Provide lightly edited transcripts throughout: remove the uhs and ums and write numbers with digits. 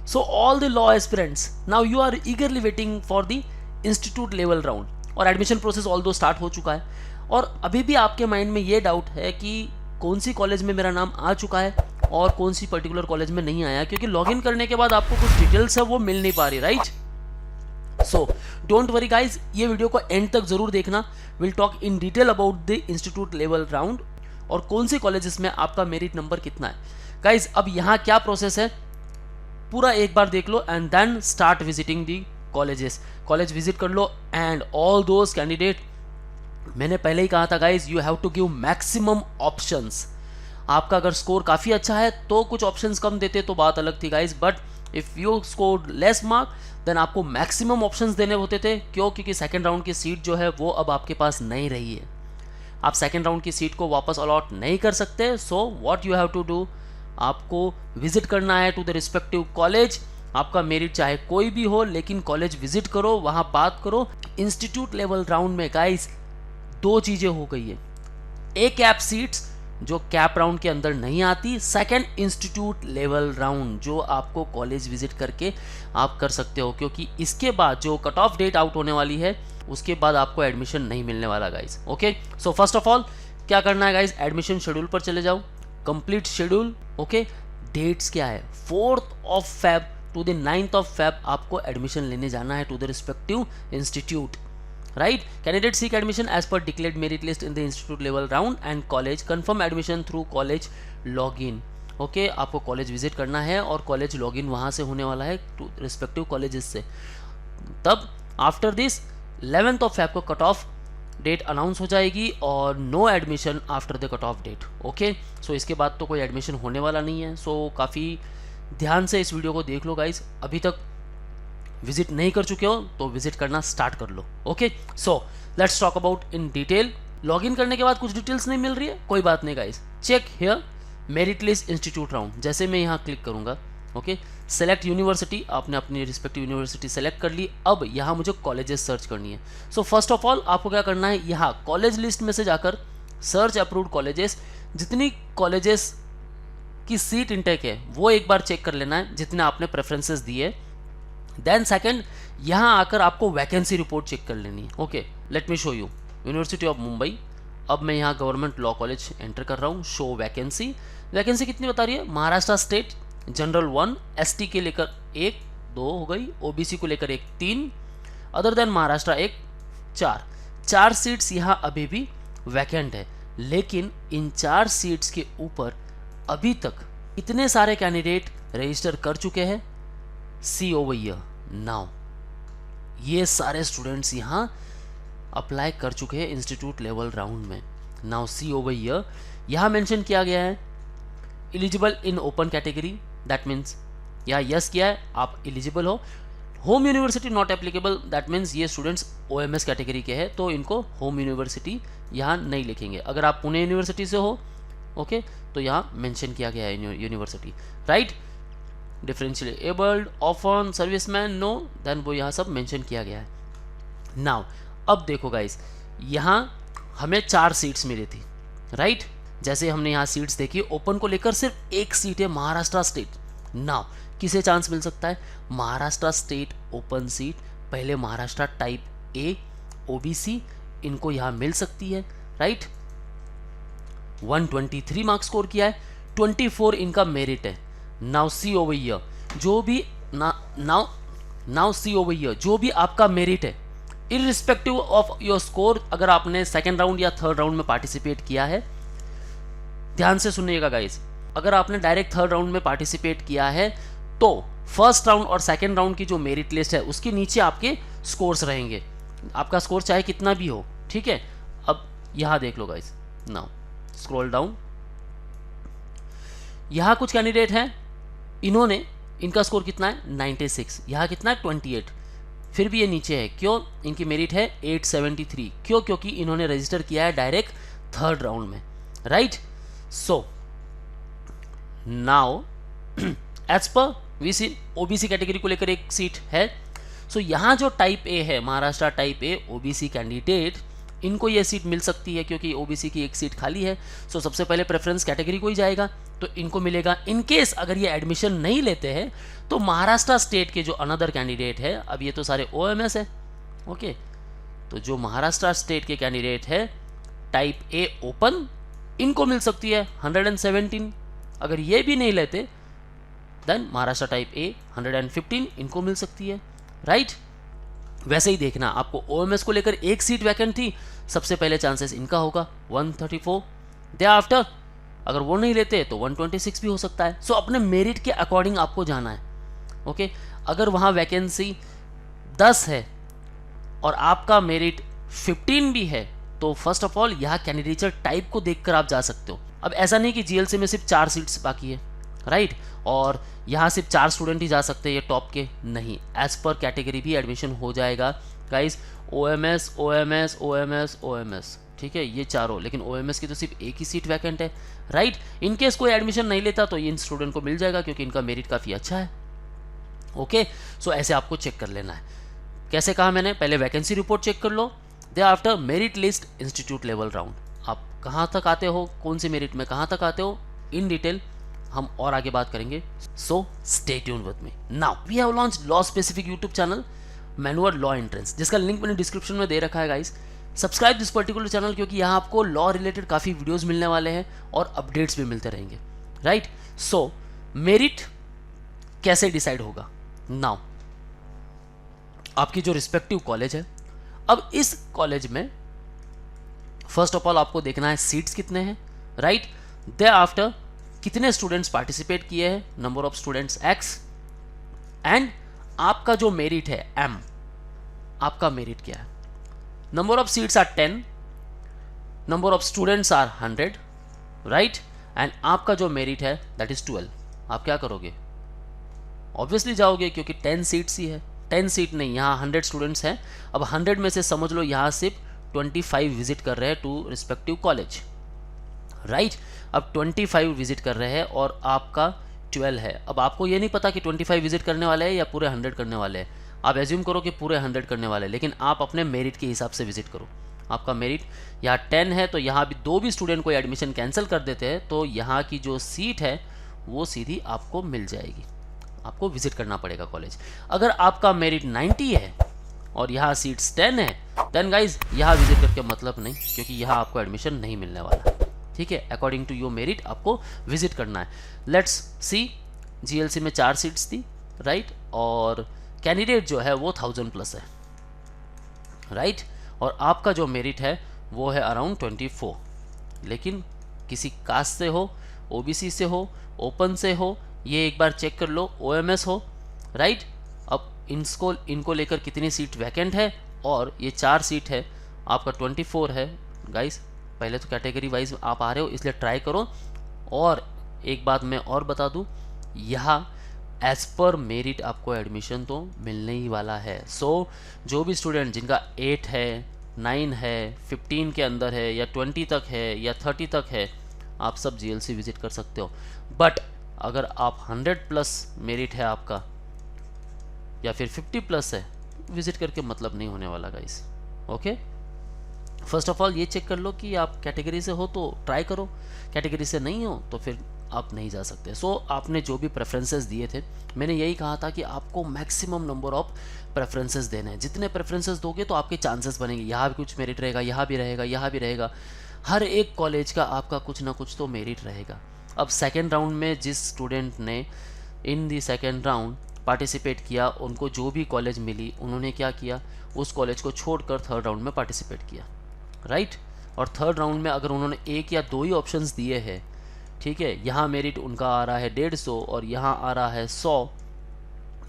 So all the law aspirants, now you are eagerly waiting for the institute level round और admission process all दो start हो चुका है और अभी भी आपके माइंड में ये डाउट है कि कौन सी कॉलेज में मेरा नाम आ चुका है और कौन सी पर्टिकुलर कॉलेज में नहीं आया, क्योंकि लॉगिन करने के बाद आपको कुछ डिटेल्स है वो मिल नहीं पा रही, right. So don't worry guys, ये वीडियो को एंड तक जरूर देखना। Will talk in detail about the institute level round और कौन सी कॉलेजेस में आपका मेरिट नंबर कितना है। गाइज अब यहाँ क्या प्रोसेस है पूरा एक बार देख लो and then start visiting the colleges. College visit कर लो एंड ऑल दोज कैंडिडेट, मैंने पहले ही कहा था guys, you have to give maximum options. आपका अगर स्कोर काफ़ी अच्छा है तो कुछ ऑप्शंस कम देते तो बात अलग थी guys, but if you score less mark then आपको मैक्सिमम ऑप्शंस देने होते थे। क्यों? क्योंकि सेकेंड राउंड की सीट जो है वो अब आपके पास नहीं रही है, आप सेकेंड राउंड की सीट को वापस अलॉट नहीं कर सकते। So what you have to do, आपको विजिट करना है टू द रिस्पेक्टिव कॉलेज। आपका मेरिट चाहे कोई भी हो, लेकिन कॉलेज विजिट करो, वहां बात करो। इंस्टीट्यूट लेवल राउंड में गाइस दो चीजें हो गई है, एक कैप सीट्स जो कैप राउंड के अंदर नहीं आती, सेकंड इंस्टीट्यूट लेवल राउंड जो आपको कॉलेज विजिट करके आप कर सकते हो, क्योंकि इसके बाद जो कट ऑफ डेट आउट होने वाली है उसके बाद आपको एडमिशन नहीं मिलने वाला guys. Okay, so first of all क्या करना है गाइस, एडमिशन शेड्यूल पर चले जाओ, कंप्लीट शेड्यूल। ओके, डेट्स क्या है, 4th of Feb to the 9th of Feb आपको एडमिशन लेने जाना है to the respective institute, right. Candidate seek admission as per declared merit list in the institute level round and college confirm admission through college login. Okay, आपको college visit करना है और college login वहाँ से होने वाला है टू रिस्पेक्टिव कॉलेजेस से। तब after this 11th of Feb को कट ऑफ डेट अनाउंस हो जाएगी और no admission after the cut off date. Okay, so इसके बाद तो कोई एडमिशन होने वाला नहीं है। सो काफ़ी ध्यान से इस वीडियो को देख लो गाइज, अभी तक विजिट नहीं कर चुके हो तो विजिट करना स्टार्ट कर लो। Okay, so let's talk about in detail. Login करने के बाद कुछ डिटेल्स नहीं मिल रही है, कोई बात नहीं guys, check here merit list institute round. जैसे मैं यहाँ क्लिक करूँगा, ओके, सेलेक्ट यूनिवर्सिटी, आपने अपनी रिस्पेक्टिव यूनिवर्सिटी सेलेक्ट कर ली। अब यहाँ मुझे कॉलेजेस सर्च करनी है। सो फर्स्ट ऑफ ऑल आपको क्या करना है, यहाँ कॉलेज लिस्ट में से जाकर सर्च अप्रूव्ड कॉलेजेस, जितनी कॉलेजेस की सीट इंटेक है वो एक बार चेक कर लेना है जितने आपने प्रेफरेंसेस दिए। देन सेकंड, यहाँ आकर आपको वैकेंसी रिपोर्ट चेक कर लेनी है। Okay, let me show U university of Mumbai. अब मैं यहाँ गवर्नमेंट लॉ कॉलेज एंटर कर रहा हूँ, शो वैकेंसी। वैकेंसी कितनी बता रही है, महाराष्ट्र स्टेट जनरल 1, एसटी के लेकर 1 2 हो गई, ओबीसी को लेकर 1 3, अदर देन महाराष्ट्र 1 4 सीट्स यहाँ अभी भी वैकेंट है। लेकिन इन 4 सीट्स के ऊपर अभी तक इतने सारे कैंडिडेट रजिस्टर कर चुके हैं। सी ओवर हियर नाउ, ये सारे स्टूडेंट्स यहाँ अप्लाई कर चुके हैं इंस्टीट्यूट लेवल राउंड में। नाउ सी ओवर हियर, यहाँ मेंशन किया गया है eligible in open category, that means यहाँ यस किया है, आप एलिजिबल हो। Home university not applicable, that means ये स्टूडेंट्स ओएमएस कैटेगरी के हैं तो इनको होम यूनिवर्सिटी यहाँ नहीं लिखेंगे। अगर आप पुणे यूनिवर्सिटी से हो, ओके, तो यहाँ मेंशन किया गया है university, right. Differential abled, orphan, serviceman, no, then वो यहाँ सब मेंशन किया गया है। नाउ अब देखो गाइस, यहाँ हमें 4 सीट्स मिली थी, राइट। जैसे हमने यहाँ सीट्स देखी, ओपन को लेकर सिर्फ 1 सीट है, महाराष्ट्र स्टेट। नाउ किसे चांस मिल सकता है, महाराष्ट्र स्टेट ओपन सीट, पहले महाराष्ट्र टाइप ए ओबीसी, इनको यहाँ मिल सकती है, राइट। 123 मार्क्स स्कोर किया है, 24 इनका मेरिट है। नाउ सी ओवर हियर, जो भी नाउ सी ओवर हियर, जो भी आपका मेरिट है इररिस्पेक्टिव ऑफ योर स्कोर, अगर आपने सेकेंड राउंड या थर्ड राउंड में पार्टिसिपेट किया है, ध्यान से सुनिएगा गाइस, अगर आपने डायरेक्ट थर्ड राउंड में पार्टिसिपेट किया है तो फर्स्ट राउंड और सेकेंड राउंड की जो मेरिट लिस्ट है उसके नीचे आपके स्कोर्स रहेंगे, आपका स्कोर चाहे कितना भी हो, ठीक है। अब यहां देख लो गाइस, नाउ स्क्रॉल डाउन, यहां कुछ कैंडिडेट हैं, इन्होंने, इनका स्कोर कितना है 96, यहां कितना है 28, फिर भी ये नीचे है, क्यों, इनकी मेरिट है 873, क्यों, क्योंकि इन्होंने रजिस्टर किया है डायरेक्ट थर्ड राउंड में, right. So now as per VC OBC category को लेकर 1 सीट है। सो यहाँ जो टाइप ए है, Maharashtra type A OBC candidate, इनको ये सीट मिल सकती है क्योंकि ओबीसी की एक सीट खाली है, सो सबसे पहले प्रेफरेंस कैटेगरी को ही जाएगा, तो इनको मिलेगा। इन केस अगर ये एडमिशन नहीं लेते हैं तो महाराष्ट्र स्टेट के जो अनदर कैंडिडेट है, अब ये तो सारे ओएमएस है, ओके, तो जो महाराष्ट्र स्टेट के कैंडिडेट है टाइप ए ओपन, इनको मिल सकती है 117। अगर ये भी नहीं लेते देन महाराष्ट्र टाइप ए 115 इनको मिल सकती है, राइट। वैसे ही देखना, आपको ओएमएस को लेकर एक सीट वैकेंट थी, सबसे पहले चांसेस इनका होगा 134, दे आफ्टर अगर वो नहीं लेते तो 126 भी हो सकता है। सो अपने मेरिट के अकॉर्डिंग आपको जाना है, ओके। अगर वहाँ वैकेंसी 10 है और आपका मेरिट 15 भी है तो फर्स्ट ऑफ ऑल यहाँ कैंडिडेचर टाइप को देखकर आप जा सकते हो। अब ऐसा नहीं कि जीएलसी में सिर्फ 4 सीट्स बाकी है, राइट, और यहाँ सिर्फ 4 स्टूडेंट ही जा सकते हैं ये टॉप के, नहीं, एज पर कैटेगरी भी एडमिशन हो जाएगा guys. OMS OMS OMS OMS, ठीक है, ये चारों, लेकिन ओएमएस की तो सिर्फ एक ही सीट वैकेंट है, राइट। इनकेस कोई एडमिशन नहीं लेता तो इन स्टूडेंट को मिल जाएगा क्योंकि इनका मेरिट काफ़ी अच्छा है, ओके। सो ऐसे आपको चेक कर लेना है। कैसे कहा मैंने, पहले वैकेंसी रिपोर्ट चेक कर लो, they after merit list institute level round, आप कहाँ तक आते हो, कौन सी मेरिट में कहाँ तक आते हो, इन डिटेल हम और आगे बात करेंगे। So stay tune with me. Now we have launched law specific YouTube channel manual law entrance, जिसका लिंक मैंने डिस्क्रिप्शन में दे रखा है guys. Subscribe this particular channel क्योंकि यहाँ आपको लॉ रिलेटेड काफ़ी वीडियोस मिलने वाले हैं और अपडेट्स भी मिलते रहेंगे, राइट। सो मेरिट कैसे डिसाइड होगा, नाउ आपकी जो रिस्पेक्टिव कॉलेज है, अब इस कॉलेज में फर्स्ट ऑफ ऑल आपको देखना है सीट्स कितने हैं, राइट, दे आफ्टर कितने स्टूडेंट्स पार्टिसिपेट किए हैं, number of students x, and आपका जो मेरिट है m, आपका मेरिट क्या है। Number of seats are 10, number of students are 100, right, and आपका जो मेरिट है दैट इज 12। आप क्या करोगे, ऑब्वियसली जाओगे क्योंकि 10 सीट्स ही है, 10 सीट नहीं, यहाँ 100 स्टूडेंट्स हैं। अब 100 में से समझ लो यहाँ सिर्फ 25 विजिट कर रहे हैं टू रिस्पेक्टिव कॉलेज, राइट। अब 25 विजिट कर रहे हैं और आपका 12 है। अब आपको ये नहीं पता कि 25 विजिट करने वाले हैं या पूरे 100 करने वाले हैं, आप एज्यूम करो कि पूरे 100 करने वाले हैं, लेकिन आप अपने मेरिट के हिसाब से विजिट करो। आपका मेरिट यहाँ 10 है तो यहाँ भी 2 भी स्टूडेंट को एडमिशन कैंसिल कर देते हैं तो यहाँ की जो सीट है वो सीधी आपको मिल जाएगी, आपको विजिट करना पड़ेगा कॉलेज। अगर आपका मेरिट 90 है और यहाँ सीट्स 10 है देन गाइज यहाँ विजिट करके मतलब नहीं, क्योंकि यहाँ आपको एडमिशन नहीं मिलने वाला, ठीक है। अकॉर्डिंग टू योर मेरिट आपको विजिट करना है। लेट्स सी, जीएलसी में 4 सीट्स थी, राइट, और कैंडिडेट जो है वो 1000 प्लस है, राइट, और आपका जो मेरिट है वो है अराउंड 24, लेकिन किसी कास्ट से हो, ओबीसी से हो, ओपन से हो, ये एक बार चेक कर लो, ओएमएस हो, राइट। अब इनको लेकर कितनी सीट वैकेंट है, और ये 4 सीट है, आपका 24 है गाइस। पहले तो कैटेगरी वाइज आप आ रहे हो इसलिए ट्राई करो। और एक बात मैं और बता दूं, यहाँ एज पर मेरिट आपको एडमिशन तो मिलने ही वाला है। सो जो भी स्टूडेंट जिनका 8 है, 9 है, 15 के अंदर है, या 20 तक है, या 30 तक है, आप सब जीएलसी विजिट कर सकते हो। बट अगर आप 100 प्लस मेरिट है आपका या फिर 50 प्लस है, विजिट करके मतलब नहीं होने वाला guys, okay. First of all ये चेक कर लो कि आप कैटेगरी से हो तो ट्राई करो, कैटेगरी से नहीं हो तो फिर आप नहीं जा सकते। सो आपने जो भी प्रेफरेंसेस दिए थे, मैंने यही कहा था कि आपको मैक्सिमम नंबर ऑफ प्रेफरेंसेस देने हैं। जितने प्रेफरेंसेस दोगे तो आपके चांसेस बनेंगे, यहाँ भी कुछ मेरिट रहेगा, यहाँ भी रहेगा, यहाँ भी रहेगा, हर एक कॉलेज का आपका कुछ ना कुछ तो मेरिट रहेगा। अब सेकेंड राउंड में जिस स्टूडेंट ने इन दी सेकेंड राउंड पार्टिसिपेट किया, उनको जो भी कॉलेज मिली उन्होंने क्या किया, उस कॉलेज को छोड़कर थर्ड राउंड में पार्टिसिपेट किया, राइट। और थर्ड राउंड में अगर उन्होंने 1 या 2 ही ऑप्शंस दिए हैं, ठीक है, यहाँ मेरिट उनका आ रहा है 150 और यहाँ आ रहा है 100,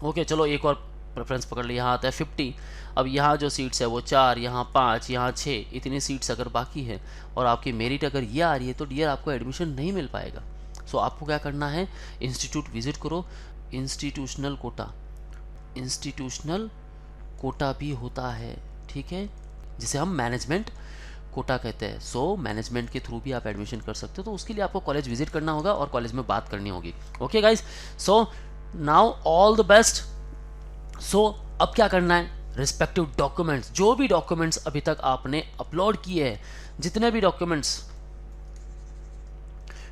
ओके, चलो एक और प्रेफरेंस पकड़ लो, यहाँ आता है 50। अब यहाँ जो सीट्स है वो 4, यहाँ 5, यहाँ 6, इतनी सीट्स अगर बाकी है और आपकी मेरिट अगर ये आ रही है तो डियर आपको एडमिशन नहीं मिल पाएगा। सो आपको क्या करना है, इंस्टीट्यूट विजिट करो। इंस्टीट्यूशनल कोटा भी होता है, ठीक है, जिसे हम मैनेजमेंट कोटा कहते हैं। सो मैनेजमेंट के थ्रू भी आप एडमिशन कर सकते हो, तो उसके लिए आपको कॉलेज विजिट करना होगा और कॉलेज में बात करनी होगी, okay guys. So now all the best. So अब क्या करना है, रिस्पेक्टिव डॉक्यूमेंट्स, जो भी डॉक्यूमेंट्स अभी तक आपने अपलोड किए हैं, जितने भी डॉक्यूमेंट्स।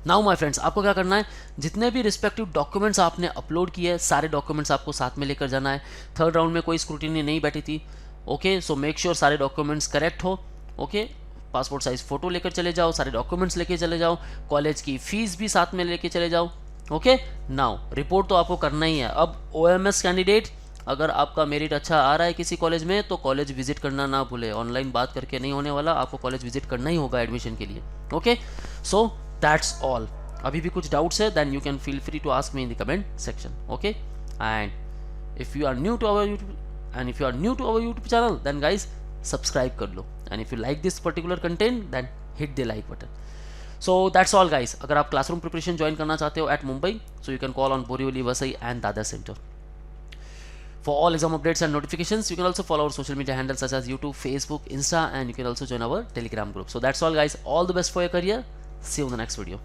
नाउ माय फ्रेंड्स, आपको क्या करना है, जितने भी रिस्पेक्टिव डॉक्यूमेंट्स आपने अपलोड किए हैं, सारे डॉक्यूमेंट्स आपको साथ में लेकर जाना है। थर्ड राउंड में कोई स्क्रूटिनी नहीं बैठी थी, ओके, सो मेक श्योर सारे डॉक्यूमेंट्स करेक्ट हो, ओके। पासपोर्ट साइज फोटो लेकर चले जाओ, सारे डॉक्यूमेंट्स लेके चले जाओ, कॉलेज की फीस भी साथ में लेके चले जाओ, ओके। नाउ रिपोर्ट तो आपको करना ही है। अब OMS कैंडिडेट, अगर आपका मेरिट अच्छा आ रहा है किसी कॉलेज में तो कॉलेज विजिट करना ना भूले, ऑनलाइन बात करके नहीं होने वाला, आपको कॉलेज विजिट करना ही होगा एडमिशन के लिए, ओके। So that's all. अभी भी कुछ डाउट्स है then you can feel free to ask me in the comment section, okay. And if you are new to our YouTube channel then guys subscribe कर लो, and if you like this particular content then hit the like button. So that's all guys. अगर आप classroom preparation join करना चाहते हो at Mumbai, so you can call on Borivali, Vasai and Dadar centre. For all exam updates and notifications, you can also follow our social media handles such as YouTube, Facebook, Insta, and you can also join our Telegram group. So that's all guys. All the best for your career. See you in the next video.